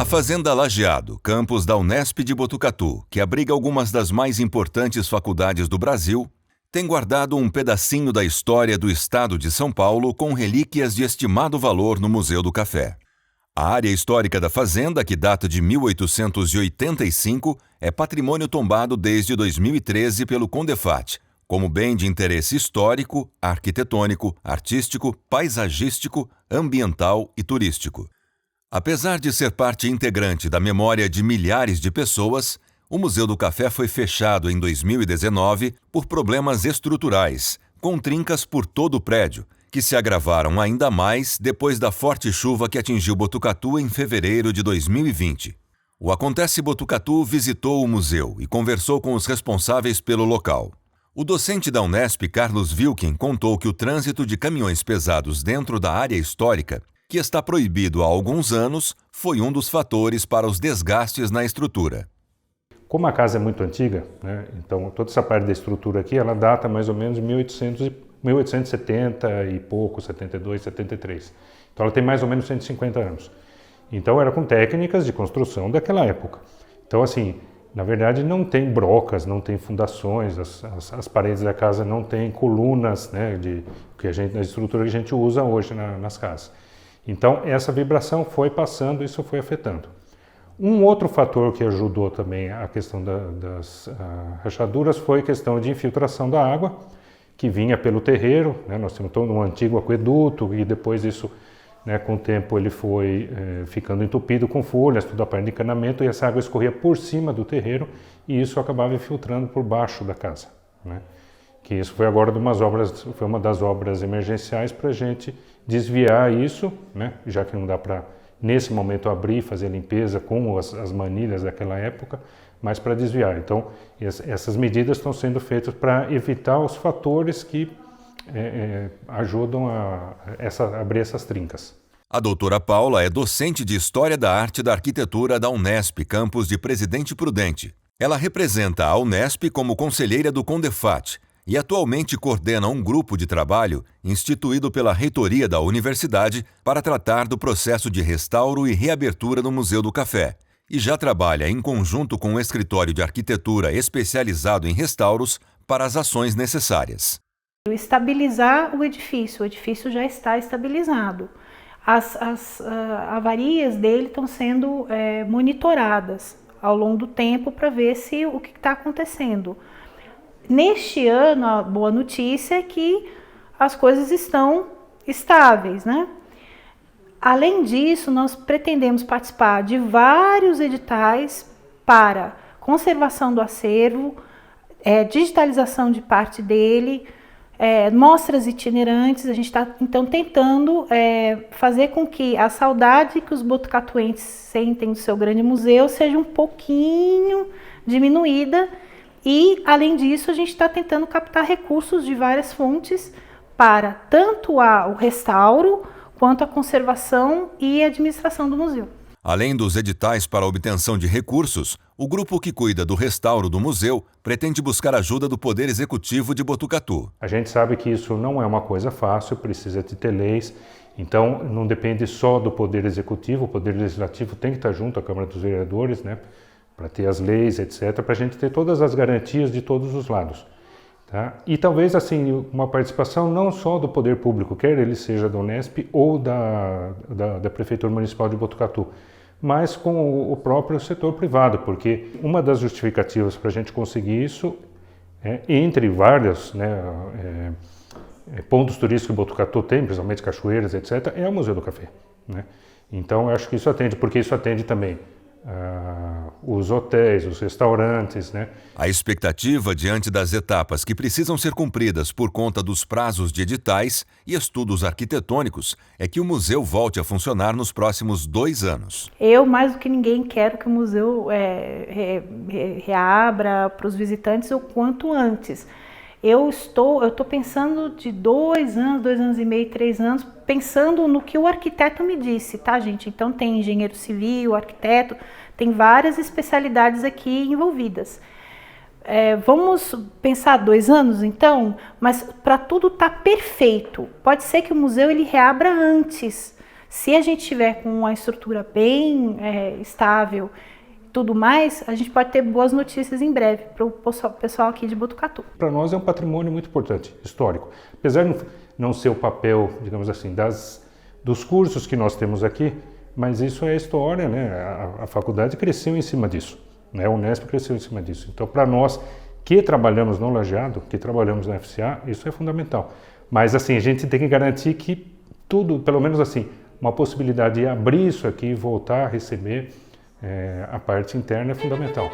Fazenda Lajeado, campus da Unesp de Botucatu, que abriga algumas das mais importantes faculdades do Brasil, tem guardado um pedacinho da história do estado de São Paulo com relíquias de estimado valor no Museu do Café. A área histórica da fazenda, que data de 1885, é patrimônio tombado desde 2013 pelo CONDEFAT, como bem de interesse histórico, arquitetônico, artístico, paisagístico, ambiental e turístico. Apesar de ser parte integrante da memória de milhares de pessoas, o Museu do Café foi fechado em 2019 por problemas estruturais, com trincas por todo o prédio, que se agravaram ainda mais depois da forte chuva que atingiu Botucatu em fevereiro de 2020. O Acontece Botucatu visitou o museu e conversou com os responsáveis pelo local. O docente da Unesp, Carlos Wilken, contou que o trânsito de caminhões pesados dentro da área histórica, que está proibido há alguns anos, foi um dos fatores para os desgastes na estrutura. Como a casa é muito antiga, né, então toda essa parte da estrutura aqui, ela data mais ou menos de 1870 e pouco, 72, 73. Então ela tem mais ou menos 150 anos. Então era com técnicas de construção daquela época. Então assim, na verdade não tem brocas, não tem fundações, as paredes da casa não tem colunas, né, da estrutura que a gente usa hoje nas casas. Então, essa vibração foi passando, isso foi afetando. Um outro fator que ajudou também a questão das rachaduras foi a questão de infiltração da água, que vinha pelo terreiro, né? Nós temos todo um antigo aqueduto e depois isso, né, com o tempo ele foi ficando entupido com folhas, toda a parte de encanamento, e essa água escorria por cima do terreiro e isso acabava infiltrando por baixo da casa, né? Que isso foi agora foi uma das obras emergenciais para a gente desviar isso, né? Já que não dá para, nesse momento, abrir e fazer a limpeza com as manilhas daquela época, mas para desviar. Então, essas medidas estão sendo feitas para evitar os fatores que ajudam a abrir essas trincas. A doutora Paula é docente de História da Arte e da Arquitetura da Unesp, campus de Presidente Prudente. Ela representa a Unesp como conselheira do CONDEFAT, e atualmente coordena um grupo de trabalho instituído pela reitoria da universidade para tratar do processo de restauro e reabertura do Museu do Café, e já trabalha em conjunto com um escritório de arquitetura especializado em restauros para as ações necessárias. Estabilizar o edifício já está estabilizado. As avarias dele estão sendo monitoradas ao longo do tempo para ver o que está acontecendo. Neste ano, a boa notícia é que as coisas estão estáveis, né? Além disso, nós pretendemos participar de vários editais para conservação do acervo, digitalização de parte dele, mostras itinerantes. A gente está, então, tentando fazer com que a saudade que os botucatuenses sentem do seu grande museu seja um pouquinho diminuída. E, além disso, a gente está tentando captar recursos de várias fontes para tanto o restauro, quanto a conservação e administração do museu. Além dos editais para a obtenção de recursos, o grupo que cuida do restauro do museu pretende buscar ajuda do Poder Executivo de Botucatu. A gente sabe que isso não é uma coisa fácil, precisa de ter leis, então não depende só do Poder Executivo, o Poder Legislativo tem que estar junto à Câmara dos Vereadores, né? Para ter as leis, etc., para a gente ter todas as garantias de todos os lados. Tá? E talvez assim uma participação não só do poder público, quer ele seja da Unesp ou da Prefeitura Municipal de Botucatu, mas com o próprio setor privado, porque uma das justificativas para a gente conseguir isso, entre vários pontos turísticos que Botucatu tem, principalmente cachoeiras, etc., é o Museu do Café, né? Então eu acho que isso atende, porque isso atende também os hotéis, os restaurantes, né? A expectativa diante das etapas que precisam ser cumpridas por conta dos prazos de editais e estudos arquitetônicos é que o museu volte a funcionar nos próximos 2 anos. Eu, mais do que ninguém, quero que o museu reabra para os visitantes o quanto antes. Eu estou pensando de 2 anos, 2 anos e meio, 3 anos, pensando no que o arquiteto me disse, tá, gente? Então tem engenheiro civil, arquiteto, tem várias especialidades aqui envolvidas. Vamos pensar 2 anos, então? Mas para tudo estar perfeito, pode ser que o museu ele reabra antes. Se a gente tiver com uma estrutura bem estável, tudo mais, a gente pode ter boas notícias em breve para o pessoal aqui de Botucatu. Para nós é um patrimônio muito importante, histórico. Apesar de não ser o papel, digamos assim, dos cursos que nós temos aqui, mas isso é história, né? A faculdade cresceu em cima disso, né? A Unesp cresceu em cima disso. Então, para nós que trabalhamos no Lajeado, que trabalhamos na FCA, isso é fundamental. Mas, assim, a gente tem que garantir que tudo, pelo menos assim, uma possibilidade de abrir isso aqui e voltar a receber a parte interna é fundamental.